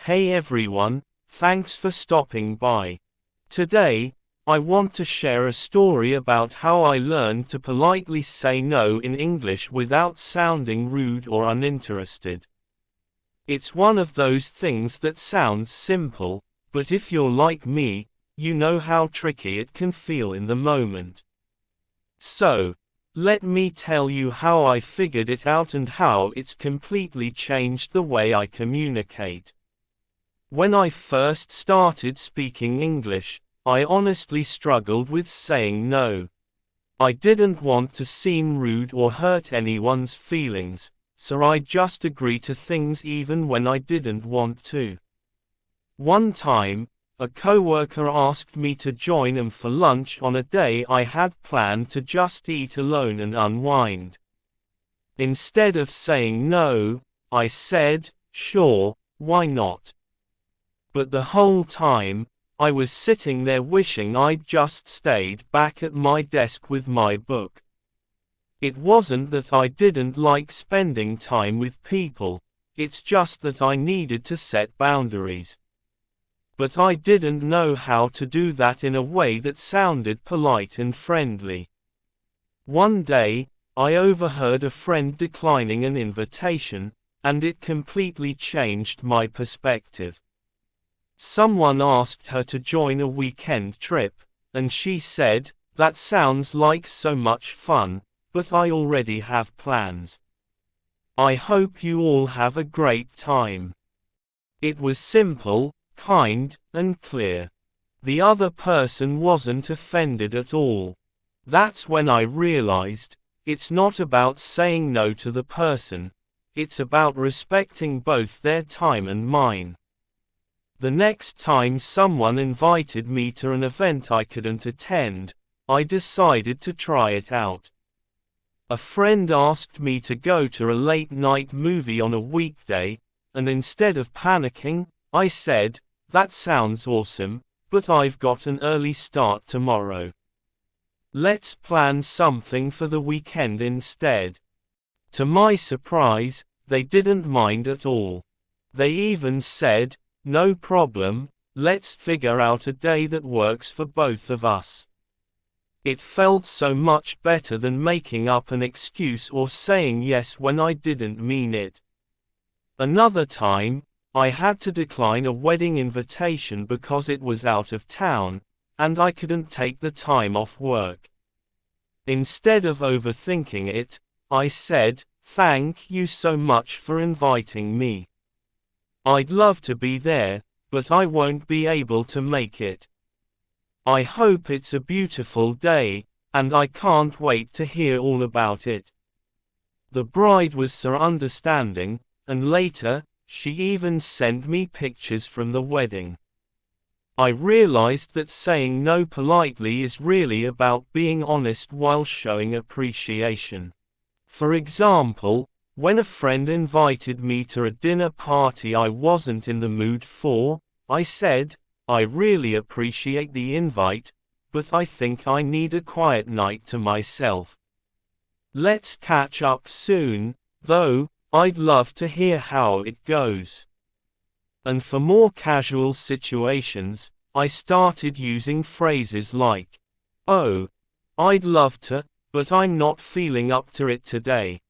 Hey everyone, thanks for stopping by. Today, I want to share a story about how I learned to politely say no in English without sounding rude or uninterested. It's one of those things that sounds simple, but if you're like me, you know how tricky it can feel in the moment. So, let me tell you how I figured it out and how it's completely changed the way I communicate. When I first started speaking English, I honestly struggled with saying no. I didn't want to seem rude or hurt anyone's feelings, so I just agreed to things even when I didn't want to. One time, a coworker asked me to join them for lunch on a day I had planned to just eat alone and unwind. Instead of saying no, I said, "Sure, why not?" But the whole time, I was sitting there wishing I'd just stayed back at my desk with my book. It wasn't that I didn't like spending time with people, it's just that I needed to set boundaries. But I didn't know how to do that in a way that sounded polite and friendly. One day, I overheard a friend declining an invitation, and it completely changed my perspective. Someone asked her to join a weekend trip, and she said, "That sounds like so much fun, but I already have plans. I hope you all have a great time." It was simple, kind, and clear. The other person wasn't offended at all. That's when I realized, it's not about saying no to the person, it's about respecting both their time and mine. The next time someone invited me to an event I couldn't attend, I decided to try it out. A friend asked me to go to a late-night movie on a weekday, and instead of panicking, I said, "That sounds awesome, but I've got an early start tomorrow. Let's plan something for the weekend instead." To my surprise, they didn't mind at all. They even said, "No problem, let's figure out a day that works for both of us." It felt so much better than making up an excuse or saying yes when I didn't mean it. Another time, I had to decline a wedding invitation because it was out of town, and I couldn't take the time off work. Instead of overthinking it, I said, "Thank you so much for inviting me. I'd love to be there, but I won't be able to make it. I hope it's a beautiful day, and I can't wait to hear all about it." The bride was so understanding, and later, she even sent me pictures from the wedding. I realized that saying no politely is really about being honest while showing appreciation. For example, when a friend invited me to a dinner party I wasn't in the mood for, I said, "I really appreciate the invite, but I think I need a quiet night to myself. Let's catch up soon, though, I'd love to hear how it goes." And for more casual situations, I started using phrases like, "Oh, I'd love to, but I'm not feeling up to it today.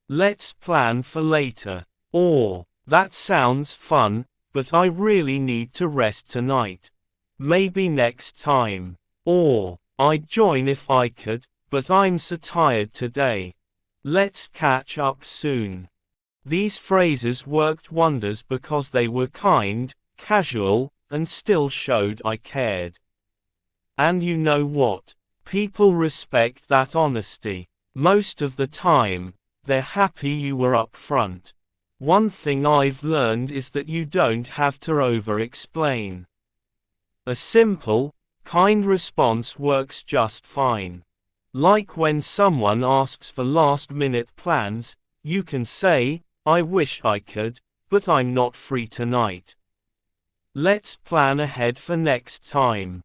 Let's plan for later." Or, "That sounds fun, but I really need to rest tonight. Maybe next time." Or, "I'd join if I could, but I'm so tired today. Let's catch up soon." These phrases worked wonders because they were kind, casual, and still showed I cared. And you know what? People respect that honesty. Most of the time, they're happy you were upfront. One thing I've learned is that you don't have to over-explain. A simple, kind response works just fine. Like when someone asks for last-minute plans, you can say, "I wish I could, but I'm not free tonight. Let's plan ahead for next time."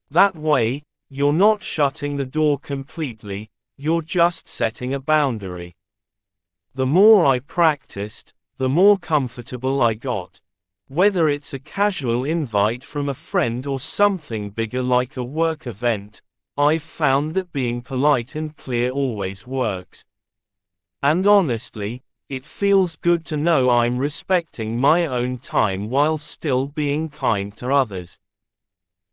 That way, you're not shutting the door completely, you're just setting a boundary. The more I practiced, the more comfortable I got. Whether it's a casual invite from a friend or something bigger like a work event, I've found that being polite and clear always works. And honestly, it feels good to know I'm respecting my own time while still being kind to others.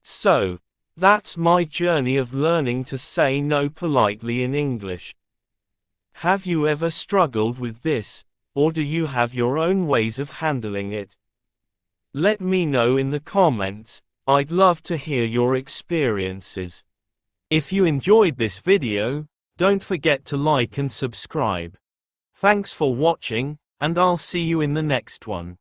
So, that's my journey of learning to say no politely in English. Have you ever struggled with this, or do you have your own ways of handling it? Let me know in the comments. I'd love to hear your experiences. If you enjoyed this video, don't forget to like and subscribe. Thanks for watching, and I'll see you in the next one.